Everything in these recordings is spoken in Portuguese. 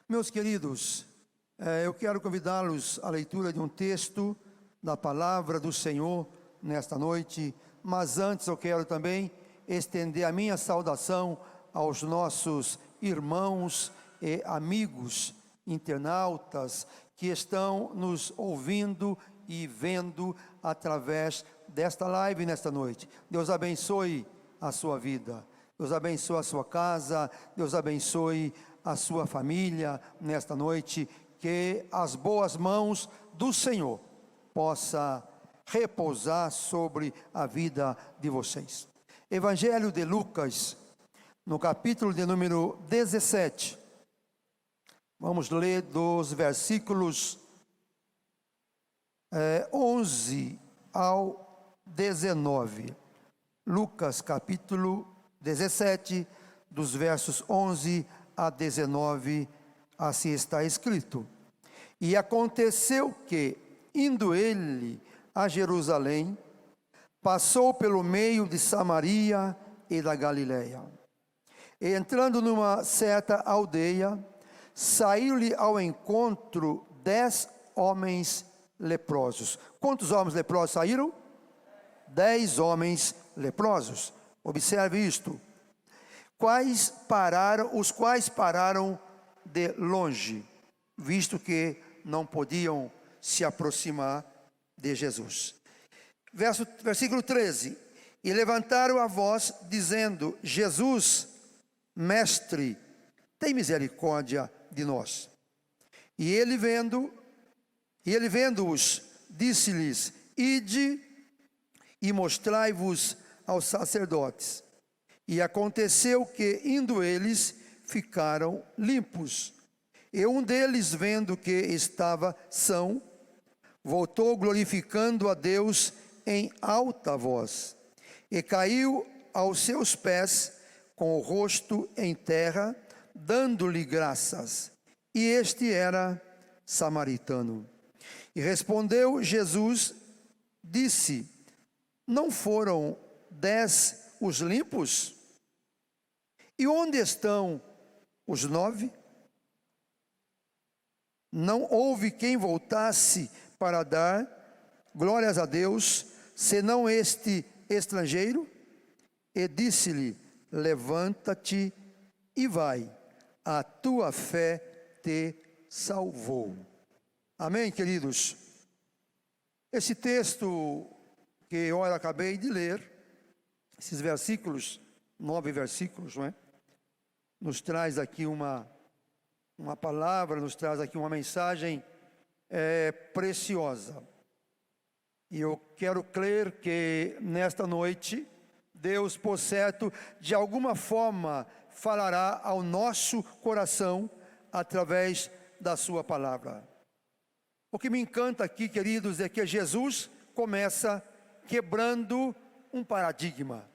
Meus queridos, eu quero convidá-los à leitura de um texto da palavra do Senhor nesta noite, mas antes eu quero também estender a minha saudação aos nossos irmãos e amigos internautas que estão nos ouvindo e vendo através desta live nesta noite. Deus abençoe a sua vida, Deus abençoe a sua casa, Deus abençoe a sua família nesta noite, que as boas mãos do Senhor possa repousar sobre a vida de vocês. Evangelho de Lucas, no capítulo de número 17, vamos ler dos versículos 11 ao 19. Lucas capítulo 17, dos versos 11 a 19, assim está escrito: E aconteceu que, indo ele a Jerusalém, passou pelo meio de Samaria e da Galileia. E entrando numa certa aldeia, saiu-lhe ao encontro 10 homens leprosos. Quantos homens leprosos saíram? 10 homens leprosos. Observe isto. Os quais pararam de longe, visto que não podiam se aproximar de Jesus. Versículo 13: E levantaram a voz, dizendo: Jesus, mestre, tem misericórdia de nós. E ele vendo-os, disse-lhes: Ide e mostrai-vos aos sacerdotes. E aconteceu que, indo eles, ficaram limpos. E um deles, vendo que estava são, voltou glorificando a Deus em alta voz, e caiu aos seus pés com o rosto em terra, dando-lhe graças. E este era samaritano. E respondeu Jesus, disse: Não foram 10 os limpos? E onde estão os 9? Não houve quem voltasse para dar glórias a Deus, senão este estrangeiro? E disse-lhe: Levanta-te e vai, a tua fé te salvou. Amém, queridos? Esse texto que eu acabei de ler, esses versículos, 9 versículos, não é? Nos traz aqui uma palavra, nos traz aqui uma mensagem preciosa. E eu quero crer que nesta noite, Deus, por certo, de alguma forma falará ao nosso coração através da sua palavra. O que me encanta aqui, queridos, é que Jesus começa quebrando um paradigma.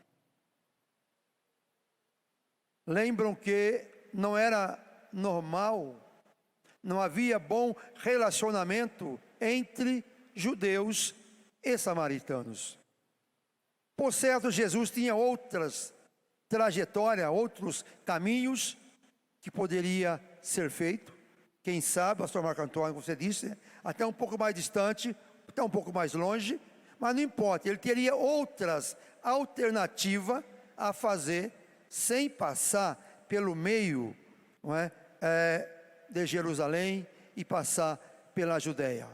Lembram que não era normal, não havia bom relacionamento entre judeus e samaritanos. Por certo, Jesus tinha outras trajetórias, outros caminhos que poderia ser feito. Quem sabe, pastor Marco Antônio, como você disse, até um pouco mais distante, até um pouco mais longe, mas não importa, ele teria outras alternativas a fazer sem passar pelo meio, não é, de Jerusalém e passar pela Judeia.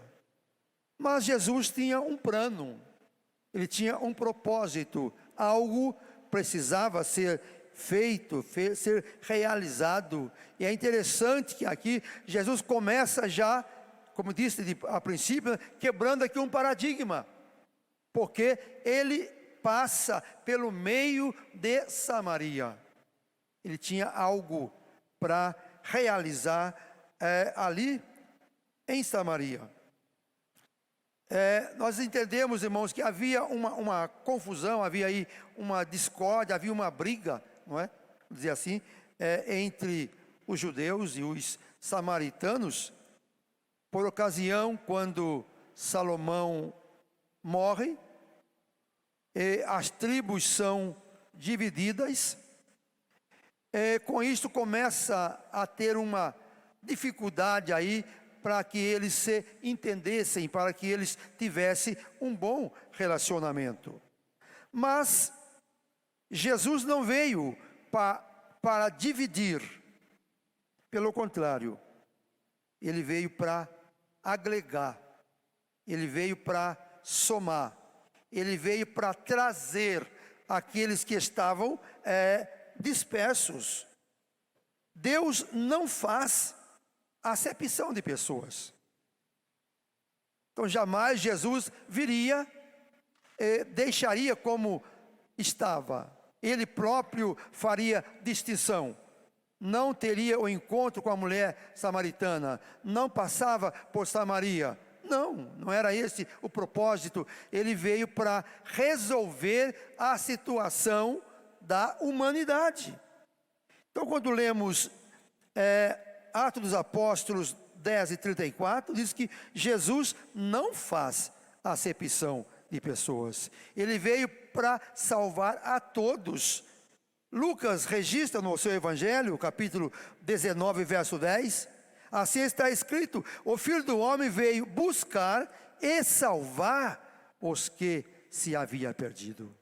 Mas Jesus tinha um plano, ele tinha um propósito, algo precisava ser feito, ser realizado. E é interessante que aqui Jesus começa já, como disse a princípio, quebrando aqui um paradigma, porque ele passa pelo meio de Samaria. Ele tinha algo para realizar ali em Samaria. Nós entendemos, irmãos, que havia uma confusão, havia aí uma discórdia, havia uma briga, não é? Vamos dizer assim, entre os judeus e os samaritanos, por ocasião quando Salomão morre, e as tribos são divididas. Com isto começa a ter uma dificuldade aí para que eles se entendessem, para que eles tivessem um bom relacionamento. Mas Jesus não veio para dividir, pelo contrário, ele veio para agregar, ele veio para somar, ele veio para trazer aqueles que estavam dispersos. Deus não faz acepção de pessoas. Então jamais Jesus viria e deixaria como estava. Ele próprio faria distinção. Não teria o encontro com a mulher samaritana. Não passava por Samaria. Não era esse o propósito. Ele veio para resolver a situação da humanidade. Então, quando lemos Atos dos Apóstolos 10:34, diz que Jesus não faz acepção de pessoas. Ele veio para salvar a todos. Lucas registra no seu Evangelho, capítulo 19, verso 10, assim está escrito: o Filho do Homem veio buscar e salvar os que se havia perdido.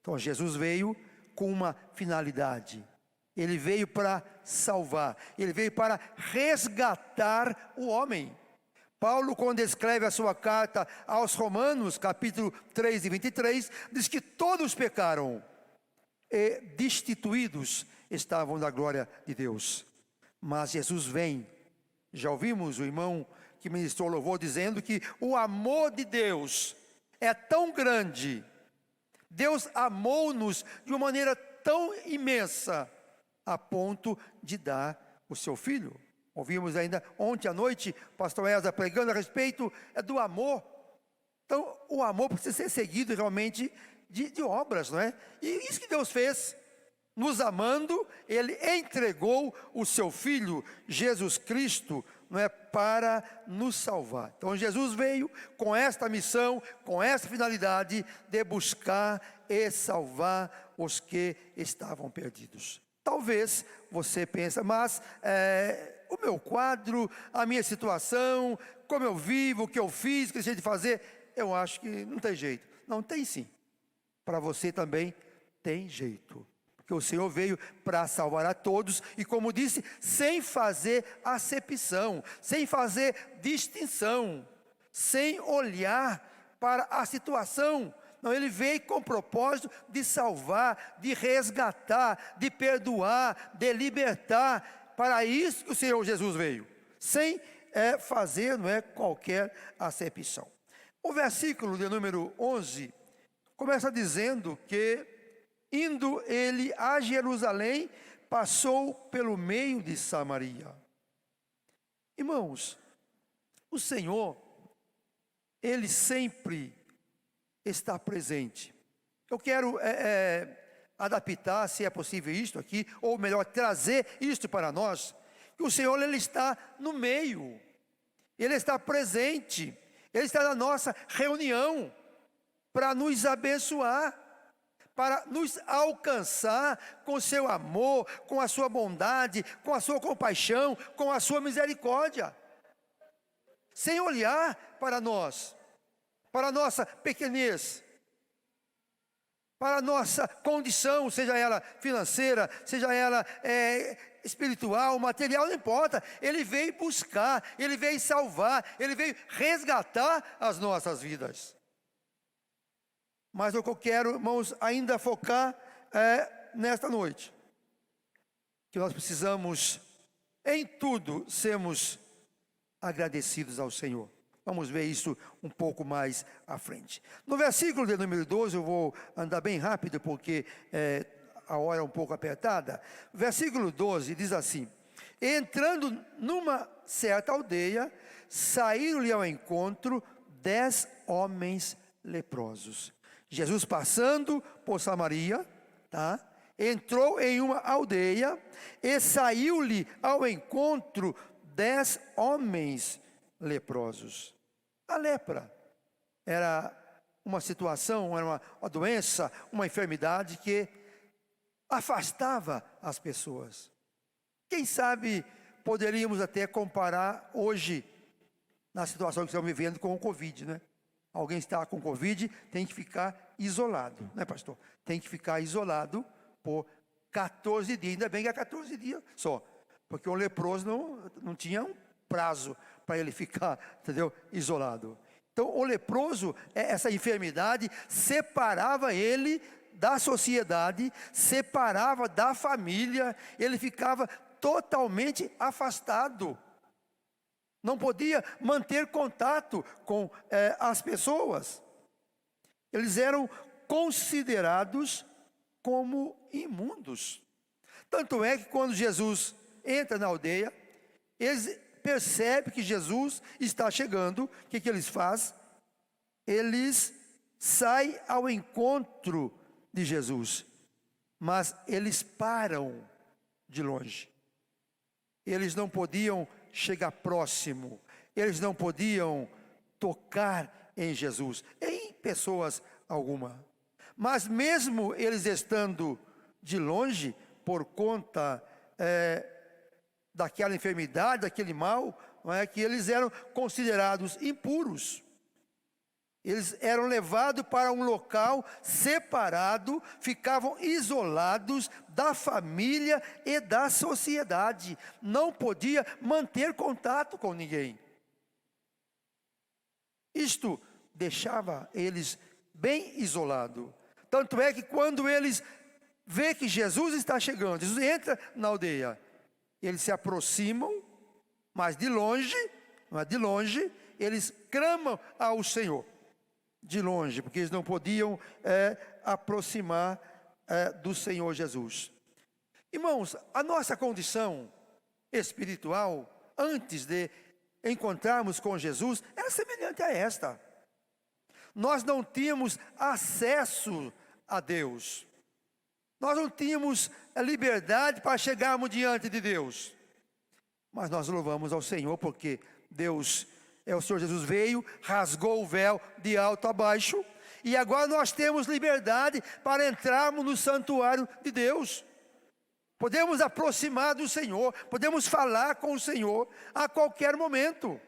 Então Jesus veio com uma finalidade. Ele veio para salvar, ele veio para resgatar o homem. Paulo, quando escreve a sua carta aos Romanos, capítulo 3 e 23, diz que todos pecaram e destituídos estavam da glória de Deus. Mas Jesus vem. Já ouvimos o irmão que ministrou louvor dizendo que o amor de Deus é tão grande, Deus amou-nos de uma maneira tão imensa, a ponto de dar o seu Filho. Ouvimos ainda ontem à noite, pastor Elza pregando a respeito do amor. Então, o amor precisa ser seguido realmente de obras, não é? E isso que Deus fez, nos amando, Ele entregou o seu Filho, Jesus Cristo, não é, para nos salvar. Então, Jesus veio com esta missão, com esta finalidade de buscar e salvar os que estavam perdidos. Talvez você pense, mas o meu quadro, a minha situação, como eu vivo, o que eu fiz, o que eu deixei de fazer, eu acho que não tem jeito. Não, tem sim. Para você também tem jeito. Porque o Senhor veio para salvar a todos, e como disse, sem fazer acepção, sem fazer distinção, sem olhar para a situação. Não, ele veio com o propósito de salvar, de resgatar, de perdoar, de libertar. Para isso que o Senhor Jesus veio, sem fazer qualquer acepção. O versículo de número 11 começa dizendo que, indo ele a Jerusalém, passou pelo meio de Samaria. Irmãos, o Senhor, Ele sempre está presente. Eu quero adaptar, se é possível isto aqui, ou melhor, trazer isto para nós, que o Senhor, Ele está no meio, Ele está presente, Ele está na nossa reunião, para nos abençoar, para nos alcançar com o seu amor, com a sua bondade, com a sua compaixão, com a sua misericórdia, sem olhar para nós, para a nossa pequenez, para a nossa condição, seja ela financeira, seja ela espiritual, material, não importa. Ele veio buscar, Ele veio salvar, Ele veio resgatar as nossas vidas. Mas o que eu quero, irmãos, ainda focar nesta noite, que nós precisamos, em tudo, sermos agradecidos ao Senhor. Vamos ver isso um pouco mais à frente. No versículo de número 12, eu vou andar bem rápido, porque a hora é um pouco apertada. Versículo 12 diz assim: entrando numa certa aldeia, saíram-lhe ao encontro 10 homens leprosos. Jesus, passando por Samaria, entrou em uma aldeia e saiu-lhe ao encontro 10 homens leprosos. A lepra era uma situação, era uma doença, uma enfermidade que afastava as pessoas. Quem sabe poderíamos até comparar hoje, na situação que estamos vivendo com o Covid, né? Alguém está com Covid, tem que ficar isolado, né, pastor? Tem que ficar isolado por 14 dias, ainda bem que é 14 dias só, porque o leproso não tinha um prazo para ele ficar, entendeu? Isolado. Então, o leproso, essa enfermidade, separava ele da sociedade, separava da família, ele ficava totalmente afastado. Não podia manter contato com as pessoas. Eles eram considerados como imundos. Tanto é que quando Jesus entra na aldeia, eles percebem que Jesus está chegando. O que eles fazem? Eles saem ao encontro de Jesus, mas eles param de longe. Eles não podiam chegar próximo, eles não podiam tocar em Jesus, em pessoas alguma. Mas mesmo eles estando de longe, por conta daquela enfermidade, daquele mal, não é, que eles eram considerados impuros. Eles eram levados para um local separado, ficavam isolados da família e da sociedade. Não podia manter contato com ninguém. Isto deixava eles bem isolados. Tanto é que quando eles vê que Jesus está chegando, Jesus entra na aldeia, eles se aproximam, mas de longe, eles clamam ao Senhor. De longe, porque eles não podiam aproximar do Senhor Jesus. Irmãos, a nossa condição espiritual, antes de encontrarmos com Jesus, era semelhante a esta. Nós não tínhamos acesso a Deus. Nós não tínhamos a liberdade para chegarmos diante de Deus. Mas nós louvamos ao Senhor, porque Deus, o Senhor Jesus veio, rasgou o véu de alto a baixo, e agora nós temos liberdade para entrarmos no santuário de Deus. Podemos aproximar do Senhor, podemos falar com o Senhor a qualquer momento.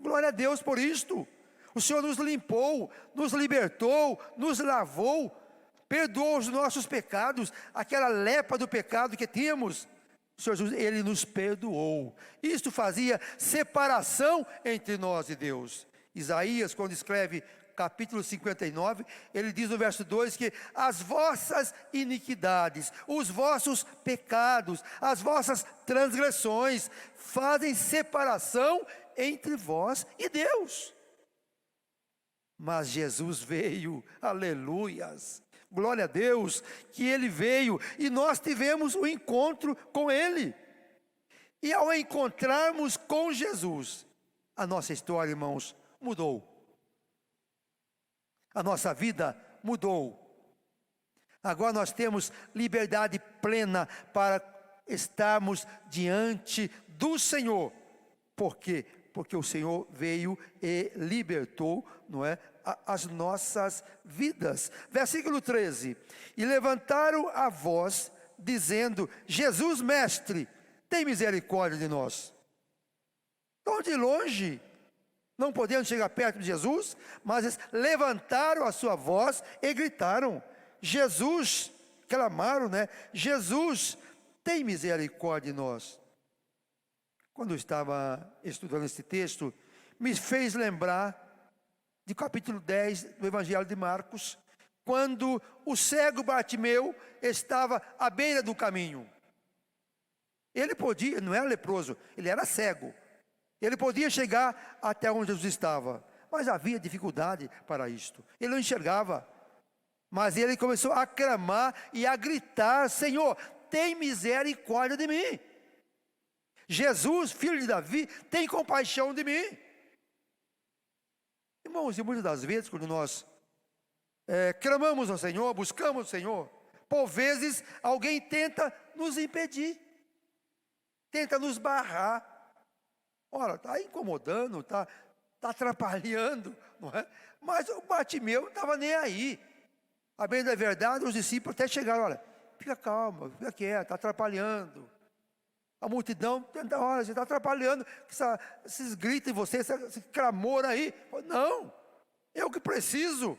Glória a Deus por isto. O Senhor nos limpou, nos libertou, nos lavou, perdoou os nossos pecados, aquela lepra do pecado que tínhamos. O Senhor Jesus, Ele nos perdoou. Isto fazia separação entre nós e Deus. Isaías, quando escreve capítulo 59, ele diz no verso 2 que as vossas iniquidades, os vossos pecados, as vossas transgressões fazem separação entre vós e Deus. Mas Jesus veio, aleluias, glória a Deus, que Ele veio e nós tivemos o encontro com Ele. E ao encontrarmos com Jesus, a nossa história, irmãos, mudou. A nossa vida mudou. Agora nós temos liberdade plena para estarmos diante do Senhor. Por quê? Porque o Senhor veio e libertou, não é, as nossas vidas. Versículo 13. E levantaram a voz, dizendo: Jesus, mestre, tem misericórdia de nós. Tão de longe, não podendo chegar perto de Jesus, mas eles levantaram a sua voz e gritaram: Jesus, clamaram, né? Jesus, tem misericórdia de nós. Quando eu estava estudando esse texto, me fez lembrar de capítulo 10 do Evangelho de Marcos, quando o cego Bartimeu estava à beira do caminho. Ele podia, não era leproso, ele era cego. Ele podia chegar até onde Jesus estava, mas havia dificuldade para isto. Ele não enxergava, mas ele começou a clamar e a gritar: Senhor, tem misericórdia de mim. Jesus, filho de Davi, tem compaixão de mim. Irmãos, e muitas das vezes, quando nós clamamos ao Senhor, buscamos o Senhor, por vezes alguém tenta nos impedir, tenta nos barrar. Ora, está incomodando, está atrapalhando, não é? Mas o Bartimeu não estava nem aí. A bem da verdade, os discípulos até chegaram: olha, fica calmo, fica quieto, está atrapalhando. A multidão, olha, você está atrapalhando, esses gritos em você, esse clamor aí. Não, eu que preciso,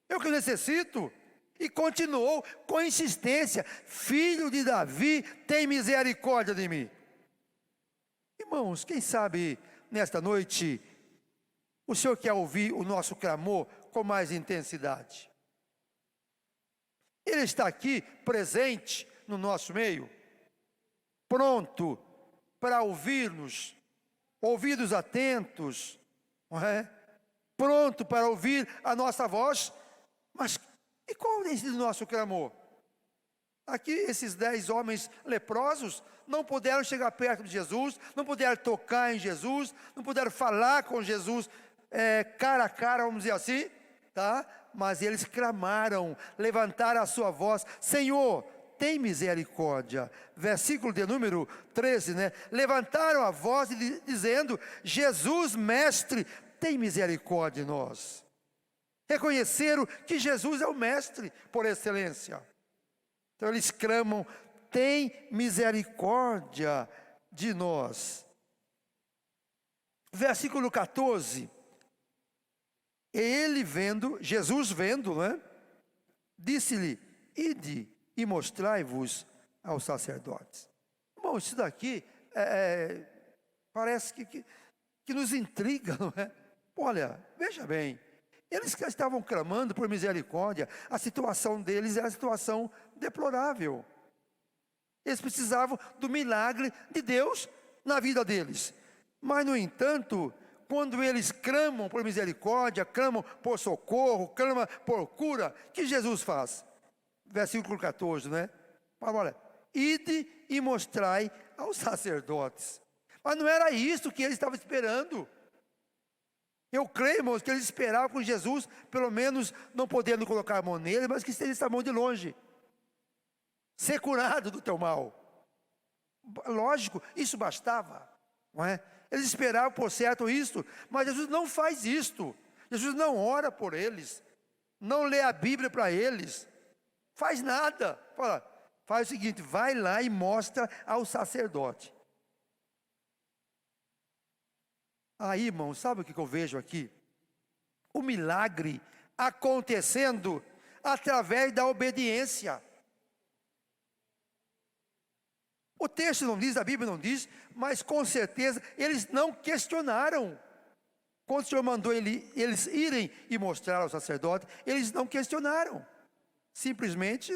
eu que necessito. E continuou com insistência: filho de Davi, tem misericórdia de mim. Irmãos, quem sabe nesta noite o Senhor quer ouvir o nosso clamor com mais intensidade. Ele está aqui presente no nosso meio, pronto para ouvir-nos, ouvidos atentos, não é? Pronto para ouvir a nossa voz. Mas e qual tem sido o nosso clamor? Aqui esses 10 homens leprosos não puderam chegar perto de Jesus, não puderam tocar em Jesus, não puderam falar com Jesus cara a cara, vamos dizer assim, tá? Mas eles clamaram, levantaram a sua voz: Senhor, tem misericórdia. Versículo de número 13, né? Levantaram a voz dizendo: Jesus, mestre, tem misericórdia de nós. Reconheceram que Jesus é o mestre por excelência. Então eles clamam: tem misericórdia de nós. Versículo 14. Ele vendo, Jesus vendo, né? Disse-lhe: ide e mostrai-vos aos sacerdotes. Bom, isso daqui parece que nos intriga, não é? Olha, veja bem, eles que estavam clamando por misericórdia, a situação deles era uma situação deplorável. Eles precisavam do milagre de Deus na vida deles. Mas, no entanto, quando eles clamam por misericórdia, clamam por socorro, clamam por cura, o que Jesus faz? Versículo 14, né? Fala: olha, ide e mostrai aos sacerdotes. Mas não era isso que eles estavam esperando. Eu creio, irmãos, que eles esperavam com Jesus, pelo menos não podendo colocar a mão nele, mas que estendesse a mão de longe. Ser curado do teu mal. Lógico, isso bastava, não é? Eles esperavam por certo isto, mas Jesus não faz isto. Jesus não ora por eles, não lê a Bíblia para eles, faz nada. Fala, faz o seguinte: vai lá e mostra ao sacerdote. Aí, irmão, sabe o que eu vejo aqui? O milagre acontecendo através da obediência. O texto não diz, a Bíblia não diz, mas com certeza eles não questionaram. Quando o Senhor mandou eles irem e mostrar ao sacerdote, eles não questionaram. Simplesmente,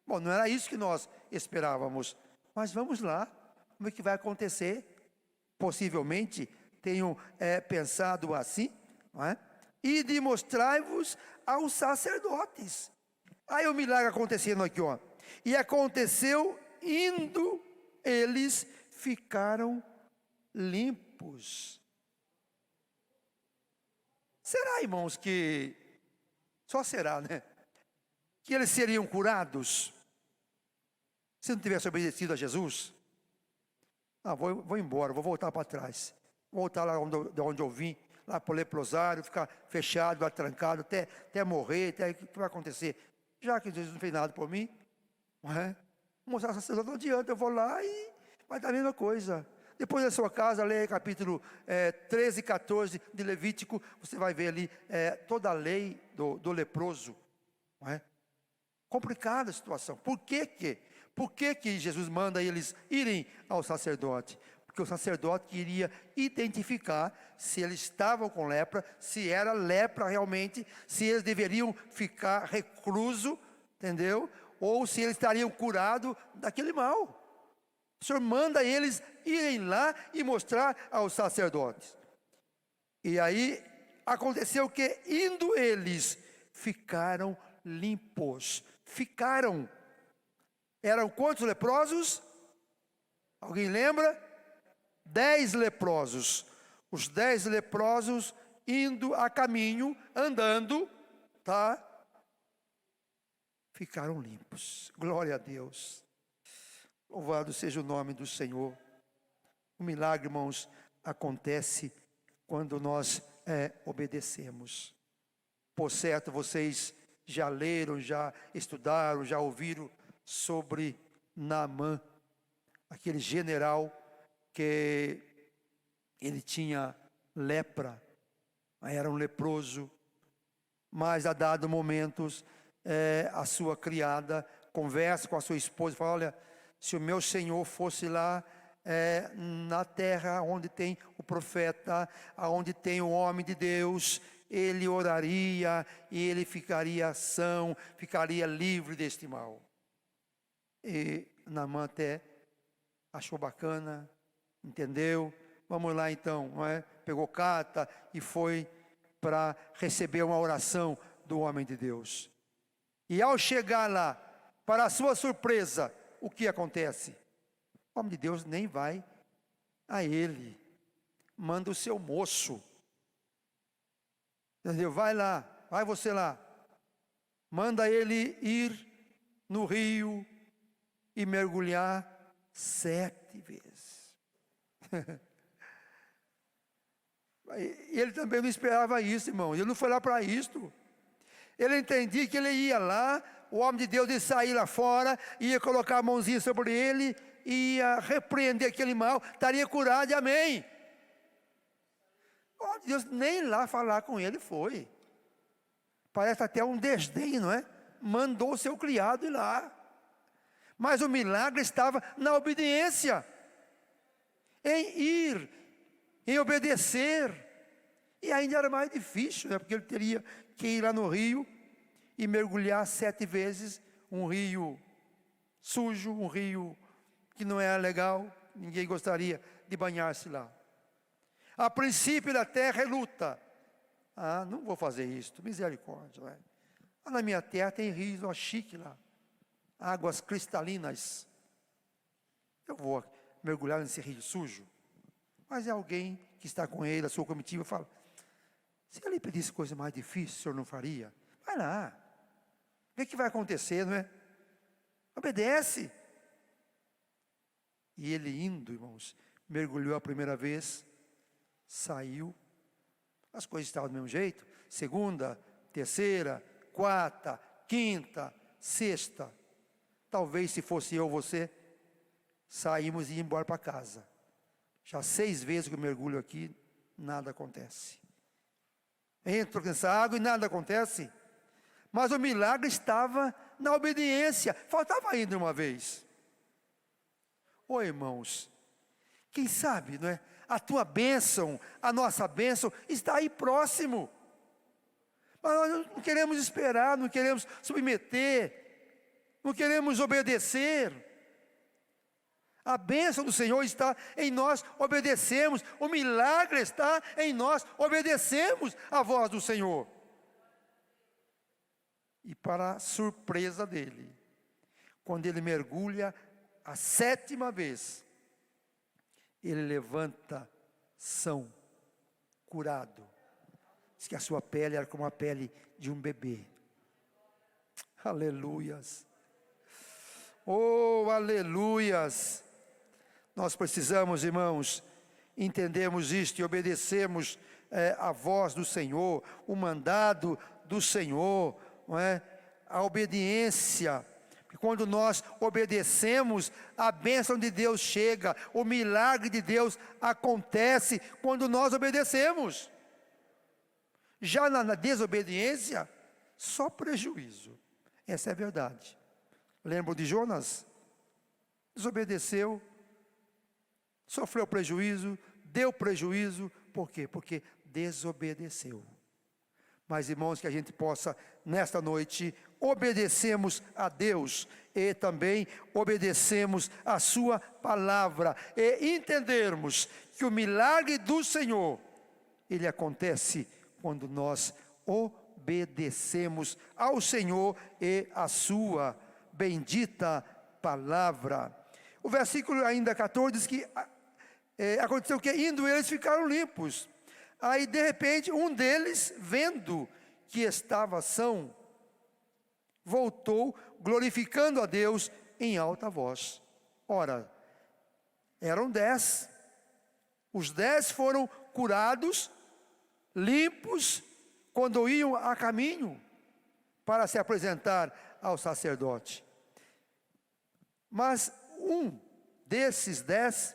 bom, não era isso que nós esperávamos. Mas vamos lá, como é que vai acontecer? Possivelmente tenham pensado assim, não é? E de mostrai-vos aos sacerdotes. Aí o milagre acontecendo aqui, ó. E aconteceu, indo eles, ficaram limpos. Será, irmãos, que só será, né? Que eles seriam curados se não tivesse obedecido a Jesus? Vou embora, vou voltar para trás. Voltar lá de onde eu vim, lá para o leprosário, ficar fechado, lá trancado, até morrer, até o que vai acontecer? Já que Jesus não fez nada por mim, não é? Mostrar ao sacerdote, não adianta, eu vou lá e vai dar a mesma coisa. Depois da sua casa, leia capítulo 13 e 14 de Levítico, você vai ver ali toda a lei do leproso, não é? Complicada a situação. Por que Jesus manda eles irem ao sacerdote? Porque o sacerdote queria identificar se eles estavam com lepra, se era lepra realmente, se eles deveriam ficar recluso, entendeu? Ou se eles estariam curados daquele mal. O Senhor manda eles irem lá e mostrar aos sacerdotes. E aí aconteceu que, indo eles, ficaram limpos. Ficaram. Eram quantos leprosos? Alguém lembra? 10 leprosos. Os 10 leprosos indo a caminho, andando, tá? Ficaram limpos. Glória a Deus. Louvado seja o nome do Senhor. O milagre, irmãos, acontece quando nós obedecemos. Por certo, vocês já leram, já estudaram, já ouviram sobre Naamã, aquele general que ele tinha lepra, era um leproso, mas a dado momentos, a sua criada conversa com a sua esposa e fala: olha, se o meu senhor fosse lá na terra onde tem o profeta, onde tem o homem de Deus, ele oraria e ele ficaria são, ficaria livre deste mal. E Naamã até achou bacana, entendeu? Vamos lá então, não é? Pegou carta e foi para receber uma oração do homem de Deus. E ao chegar lá, para a sua surpresa, o que acontece? O homem de Deus nem vai a ele, manda o seu moço, entendeu? Vai lá, vai você lá, manda ele ir no rio e mergulhar 7 vezes. Ele também não esperava isso, irmão. Ele não foi lá para isto. Ele entendia que ele ia lá, o homem de Deus ia sair lá fora, ia colocar a mãozinha sobre ele, ia repreender aquele mal, estaria curado, e amém. O homem de Deus nem lá falar com ele foi. Parece até um desdém, não é? Mandou o seu criado ir lá. Mas o milagre estava na obediência, em ir, em obedecer. E ainda era mais difícil, né? Porque ele teria que ir lá no rio e mergulhar 7 vezes, um rio sujo, um rio que não era legal, ninguém gostaria de banhar-se lá. A princípio da terra é luta. Não vou fazer isso, misericórdia. Né? Na minha terra tem rios, ó, chique lá, águas cristalinas. Eu vou mergulhar nesse rio sujo. Mas é alguém que está com ele, a sua comitiva, fala: se ele pedisse coisa mais difícil, o senhor não faria? Vai lá, vê o que vai acontecer, não é? Obedece. E ele indo, irmãos, mergulhou a primeira vez, saiu, as coisas estavam do mesmo jeito, segunda, terceira, quarta, quinta, sexta, talvez se fosse eu ou você, saímos e ia embora para casa. Já 6 vezes que eu mergulho aqui, nada acontece. Entro nessa água e nada acontece. Mas o milagre estava na obediência. Faltava ainda uma vez. Irmãos, quem sabe, não é? A tua bênção, a nossa bênção está aí próximo. Mas nós não queremos esperar, não queremos submeter, não queremos obedecer. A bênção do Senhor está em nós obedecermos. O milagre está em nós obedecermos a voz do Senhor. E para a surpresa dele, quando ele mergulha a 7ª vez, ele levanta são, curado. Diz que a sua pele era como a pele de um bebê. Aleluias. Oh, aleluias. Nós precisamos, irmãos, entendermos isto e obedecermos a voz do Senhor, o mandado do Senhor, não é? A obediência. Porque quando nós obedecemos, a bênção de Deus chega, o milagre de Deus acontece quando nós obedecemos. Já na desobediência, só prejuízo. Essa é a verdade. Lembram de Jonas? Desobedeceu, sofreu prejuízo, deu prejuízo. Por quê? Porque desobedeceu. Mas, irmãos, que a gente possa, nesta noite, obedecemos a Deus e também obedecemos a sua palavra e entendermos que o milagre do Senhor, ele acontece quando nós obedecemos ao Senhor e a sua bendita palavra. O versículo ainda 14 diz que aconteceu que indo eles ficaram limpos. Aí de repente um deles, vendo que estava são, voltou glorificando a Deus em alta voz. Ora, eram 10. Os 10 foram curados, limpos, quando iam a caminho para se apresentar ao sacerdote. Mas um desses 10,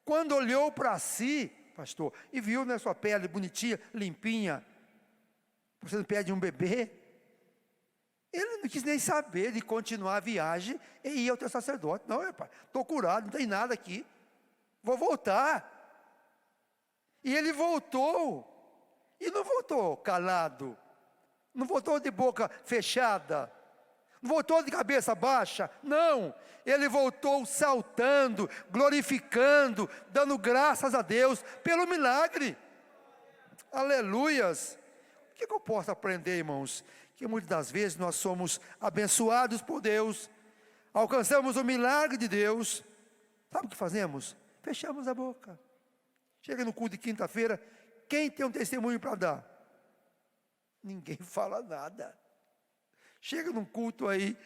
quando olhou para si, pastor, e viu, né, sua pele bonitinha, limpinha, você não pede um bebê, ele não quis nem saber de continuar a viagem e ir ao teu sacerdote. Não, estou curado, não tem nada aqui, vou voltar. E ele voltou, e não voltou calado, não voltou de boca fechada, não voltou de cabeça baixa, não, ele voltou saltando, glorificando, dando graças a Deus pelo milagre. Aleluias. O que eu posso aprender, irmãos? Que muitas das vezes nós somos abençoados por Deus, alcançamos o milagre de Deus, sabe o que fazemos? Fechamos a boca. Chega no culto de quinta-feira, quem tem um testemunho para dar? Ninguém fala nada. Chega num culto aí,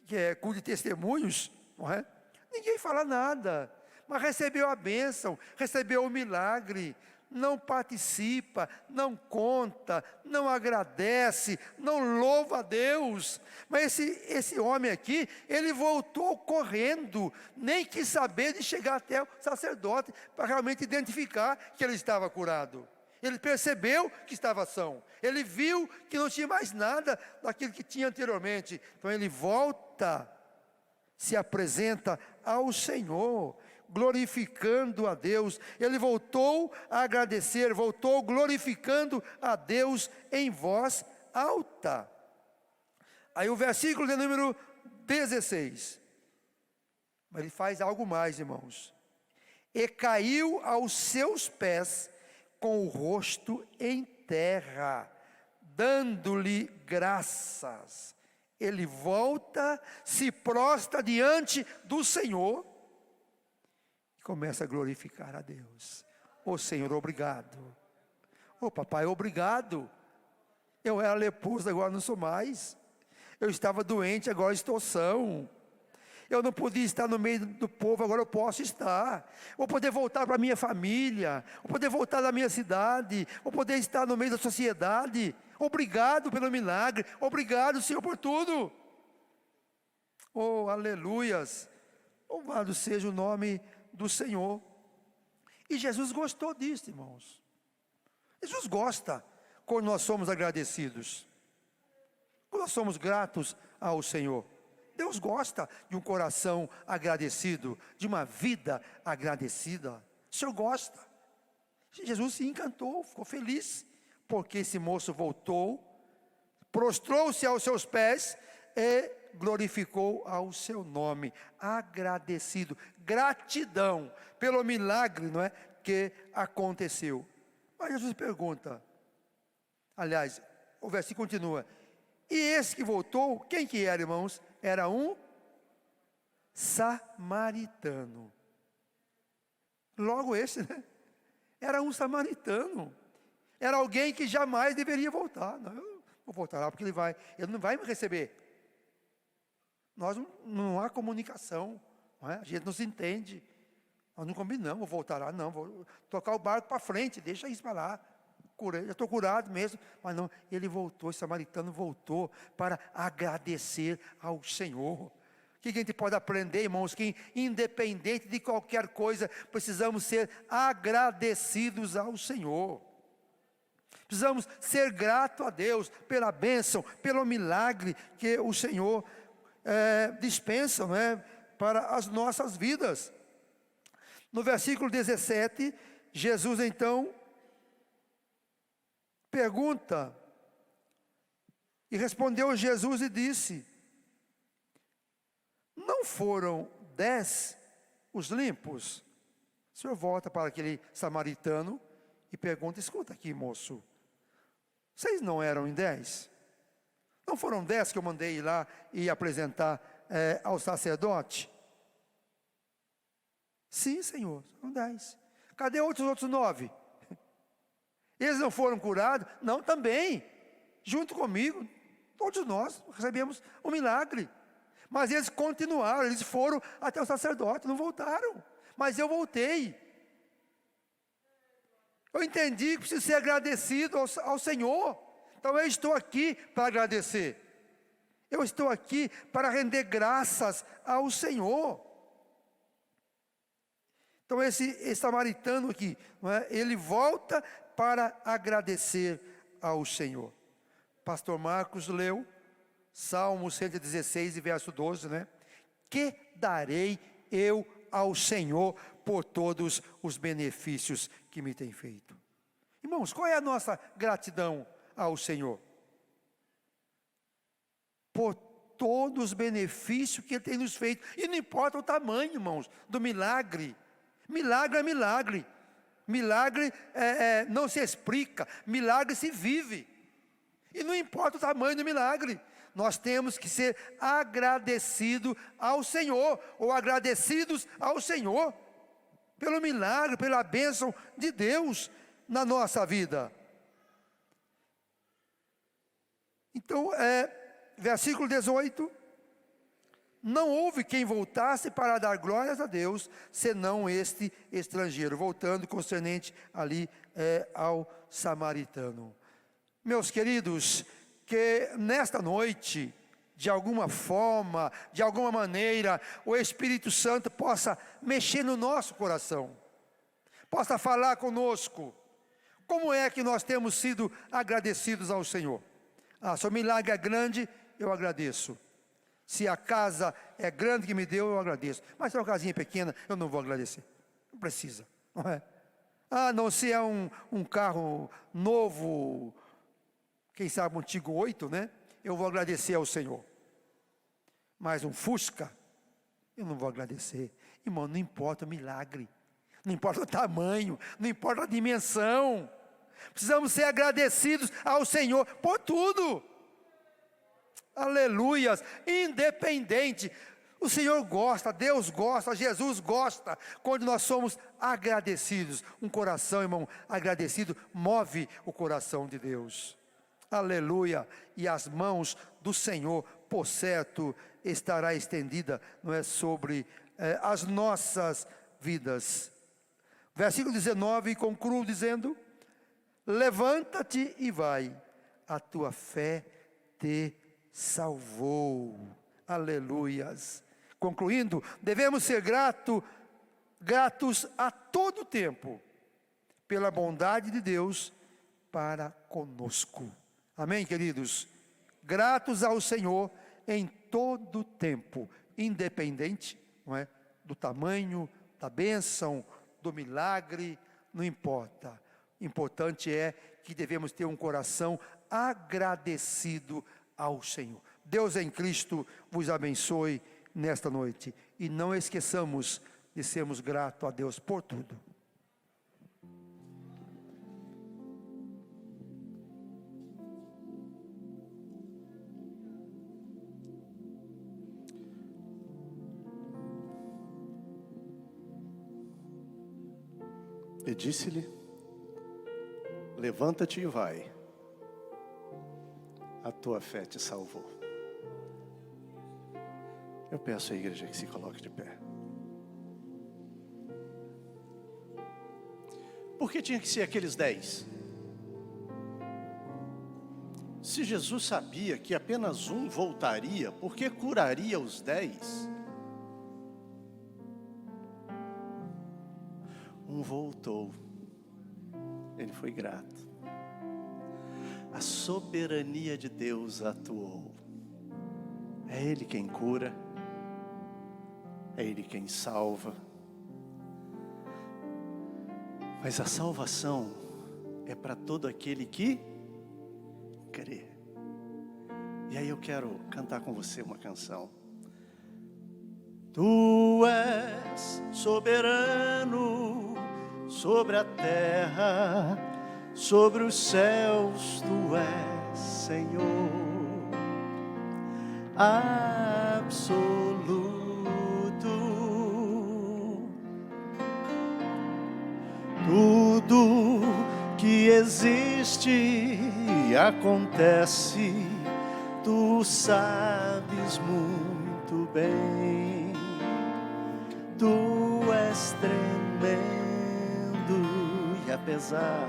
que é culto de testemunhos, não é? Ninguém fala nada, mas recebeu a bênção, recebeu o milagre, não participa, não conta, não agradece, não louva a Deus. Mas esse homem aqui, ele voltou correndo, nem quis saber de chegar até o sacerdote, para realmente identificar que ele estava curado. Ele percebeu que estava são, ele viu que não tinha mais nada daquilo que tinha anteriormente. Então ele volta, se apresenta ao Senhor, glorificando a Deus. Ele voltou a agradecer, voltou glorificando a Deus em voz alta. Aí o versículo de número 16, mas ele faz algo mais, irmãos. E caiu aos seus pés com o rosto em terra, dando-lhe graças. Ele volta, se prostra diante do Senhor e começa a glorificar a Deus. Ô Senhor, obrigado. Ô papai, obrigado. Eu era leproso, agora não sou mais. Eu estava doente, agora estou são. Eu não podia estar no meio do povo, agora eu posso estar. Vou poder voltar para a minha família, vou poder voltar da minha cidade, vou poder estar no meio da sociedade. Obrigado pelo milagre, obrigado, Senhor, por tudo. Oh, aleluias. Louvado seja o nome do Senhor. E Jesus gostou disso, irmãos. Jesus gosta quando nós somos agradecidos, quando nós somos gratos ao Senhor. Deus gosta de um coração agradecido, de uma vida agradecida. O Senhor gosta. Jesus se encantou, ficou feliz, porque esse moço voltou, prostrou-se aos seus pés e glorificou ao seu nome, agradecido, gratidão pelo milagre, não é, que aconteceu. Mas Jesus pergunta, aliás, o versículo continua, e esse que voltou, quem que era, irmãos? Era um samaritano. Logo esse, né? Era um samaritano. Era alguém que jamais deveria voltar. Não, eu vou voltar lá porque ele não vai me receber. Não há comunicação, não é? A gente não se entende. Nós não combinamos, vou voltar lá, não, vou tocar o barco para frente, deixa isso para lá. Já estou curado mesmo, mas não, ele voltou, esse samaritano voltou para agradecer ao Senhor. O que a gente pode aprender, irmãos? Que independente de qualquer coisa, precisamos ser agradecidos ao Senhor. Precisamos ser gratos a Deus pela bênção, pelo milagre que o Senhor dispensa, não é, para as nossas vidas. No versículo 17, Jesus então pergunta, e respondeu Jesus e disse, não foram 10 os limpos? O Senhor volta para aquele samaritano e pergunta, escuta aqui, moço, vocês não eram em 10? Não foram 10 que eu mandei ir lá e apresentar ao sacerdote? Sim, Senhor, são 10. Cadê os outros 9? Eles não foram curados? Não, também. Junto comigo, todos nós recebemos o milagre. Mas eles continuaram, eles foram até o sacerdote, não voltaram. Mas eu voltei. Eu entendi que preciso ser agradecido ao Senhor. Então eu estou aqui para agradecer. Eu estou aqui para render graças ao Senhor. Então esse samaritano aqui, não é? Ele volta para agradecer ao Senhor. Pastor Marcos leu Salmo 116 e verso 12, né? Que darei eu ao Senhor por todos os benefícios que me tem feito? Irmãos, qual é a nossa gratidão ao Senhor? Por todos os benefícios que Ele tem nos feito. E não importa o tamanho, irmãos, do milagre. Milagre é milagre. Milagre não se explica. Milagre se vive. E não importa o tamanho do milagre. Nós temos que ser agradecidos ao Senhor. Ou agradecidos ao Senhor. Pelo milagre, pela bênção de Deus na nossa vida. Então, versículo 18, não houve quem voltasse para dar glórias a Deus, senão este estrangeiro, voltando concernente ali ao samaritano. Meus queridos, que nesta noite, de alguma forma, de alguma maneira, o Espírito Santo possa mexer no nosso coração, possa falar conosco, como é que nós temos sido agradecidos ao Senhor. Se o milagre é grande, eu agradeço. Se a casa é grande que me deu, eu agradeço. Mas se é uma casinha pequena, eu não vou agradecer. Não precisa, não é? Não, se é um carro novo, quem sabe um Tigo 8, né? Eu vou agradecer ao Senhor. Mas um Fusca, eu não vou agradecer. Irmão, não importa o milagre, não importa o tamanho, não importa a dimensão. Precisamos ser agradecidos ao Senhor por tudo. Aleluias, independente. O Senhor gosta, Deus gosta, Jesus gosta, quando nós somos agradecidos. Um coração, irmão, agradecido, move o coração de Deus. Aleluia, e as mãos do Senhor, por certo, estará estendida, não é, sobre as nossas vidas. Versículo 19, concluo dizendo: levanta-te e vai, a tua fé te salvou. Aleluias. Concluindo, devemos ser gratos a todo tempo, pela bondade de Deus para conosco. Amém, queridos? Gratos ao Senhor em todo tempo, independente, não é, do tamanho, da bênção, do milagre, não importa. Importante é que devemos ter um coração agradecido ao Senhor. Deus em Cristo vos abençoe nesta noite. E não esqueçamos de sermos gratos a Deus por tudo. E disse-lhe: levanta-te e vai, a tua fé te salvou. Eu peço à igreja que se coloque de pé. Por que tinha que ser aqueles 10? Se Jesus sabia que apenas um voltaria, por que curaria os 10? Um voltou, ele foi grato. A soberania de Deus atuou. É Ele quem cura, é Ele quem salva. Mas a salvação é para todo aquele que crê. E aí eu quero cantar com você uma canção. Tu és soberano sobre a terra, sobre os céus, tu és Senhor absoluto. Tudo que existe e acontece, tu sabes muito bem. Tu és tremendo e apesar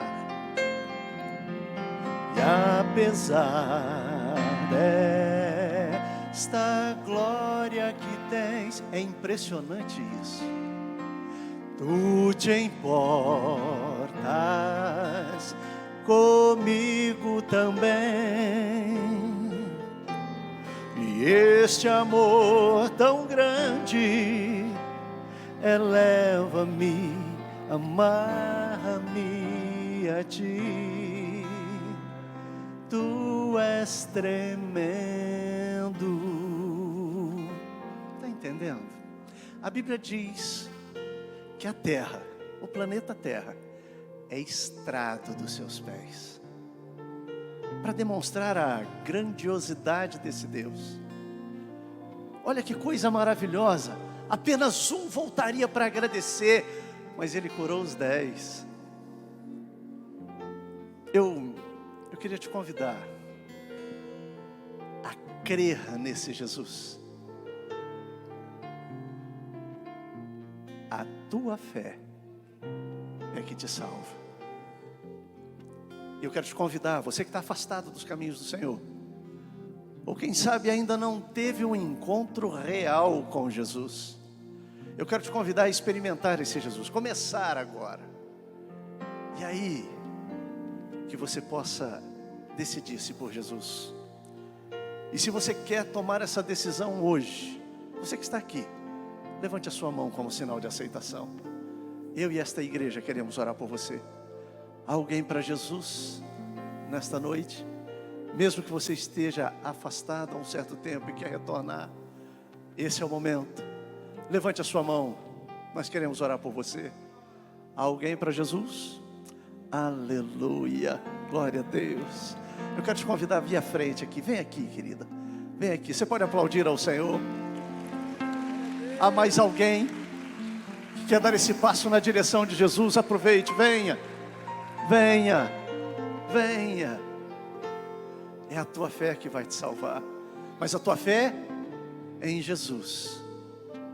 desta glória que tens, é impressionante isso. Tu te importas comigo também. E este amor tão grande eleva-me, amarra-me a ti. Tu és tremendo. Está entendendo? A Bíblia diz que a terra, o planeta Terra, é estrado dos seus pés, para demonstrar a grandiosidade desse Deus. Olha que coisa maravilhosa, apenas um voltaria para agradecer, mas ele curou os 10. Eu queria te convidar a crer nesse Jesus. A tua fé é que te salva. Eu quero te convidar, você que está afastado dos caminhos do Senhor, ou quem sabe ainda não teve um encontro real com Jesus, eu quero te convidar a experimentar esse Jesus, começar agora. E aí, que você possa decidir-se por Jesus. E se você quer tomar essa decisão hoje, você que está aqui, levante a sua mão como sinal de aceitação. Eu e esta igreja queremos orar por você. Há alguém para Jesus nesta noite? Mesmo que você esteja afastado há um certo tempo e quer retornar, esse é o momento. Levante a sua mão, nós queremos orar por você. Há alguém para Jesus? Aleluia, glória a Deus. Eu quero te convidar a vir à frente aqui. Vem aqui, querida, vem aqui. Você pode aplaudir ao Senhor. Há mais alguém que quer dar esse passo na direção de Jesus? Aproveite, venha, venha, venha. É a tua fé que vai te salvar, mas a tua fé é em Jesus.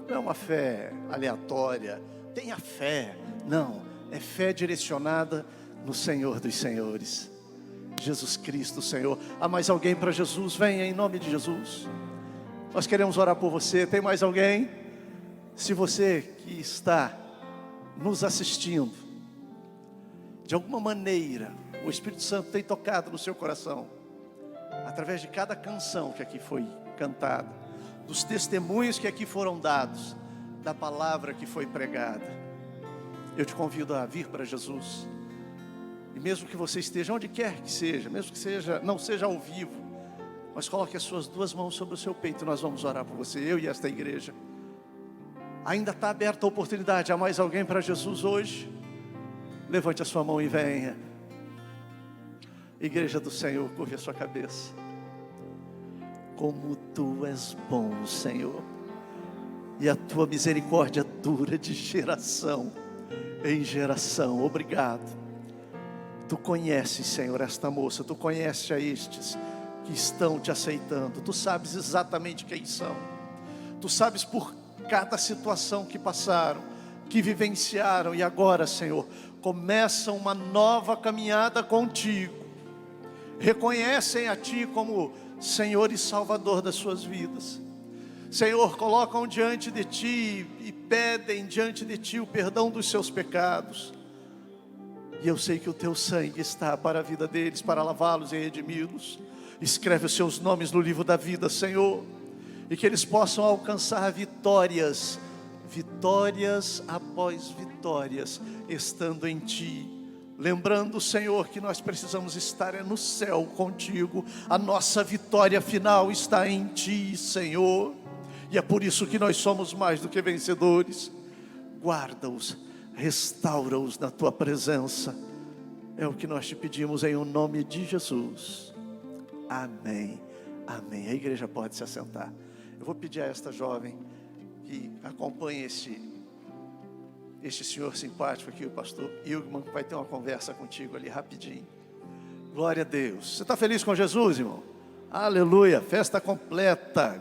Não é uma fé aleatória, tenha fé, não, é fé direcionada no Senhor dos Senhores, Jesus Cristo, Senhor. Há mais alguém para Jesus? Venha em nome de Jesus. Nós queremos orar por você. Tem mais alguém? Se você que está nos assistindo, de alguma maneira, o Espírito Santo tem tocado no seu coração, através de cada canção que aqui foi cantada, dos testemunhos que aqui foram dados, da palavra que foi pregada, eu te convido a vir para Jesus. E mesmo que você esteja onde quer que seja, mesmo que não seja ao vivo, mas coloque as suas duas mãos sobre o seu peito e nós vamos orar por você, eu e esta igreja. Ainda está aberta a oportunidade. Há mais alguém para Jesus hoje? Levante a sua mão e venha. Igreja do Senhor, curve a sua cabeça. Como tu és bom, Senhor, e a tua misericórdia dura de geração em geração. Obrigado. Tu conheces, Senhor, esta moça, tu conheces a estes que estão te aceitando. Tu sabes exatamente quem são. Tu sabes por cada situação que passaram, que vivenciaram, e agora, Senhor, começam uma nova caminhada contigo. Reconhecem a Ti como Senhor e Salvador das suas vidas. Senhor, colocam diante de Ti e pedem diante de Ti o perdão dos seus pecados. E eu sei que o Teu sangue está para a vida deles, para lavá-los e redimi-los. Escreve os seus nomes no livro da vida, Senhor, e que eles possam alcançar vitórias, vitórias após vitórias, estando em Ti. Lembrando, Senhor, que nós precisamos estar no céu contigo. A nossa vitória final está em Ti, Senhor. E é por isso que nós somos mais do que vencedores. Guarda-os, restaura-os na Tua presença. É o que nós te pedimos em o nome de Jesus. Amém, amém. A igreja pode se assentar. Eu vou pedir a esta jovem que acompanhe este senhor simpático aqui, o pastor Ilgman, que vai ter uma conversa contigo ali rapidinho. Glória a Deus. Você está feliz com Jesus, irmão? Aleluia, festa completa.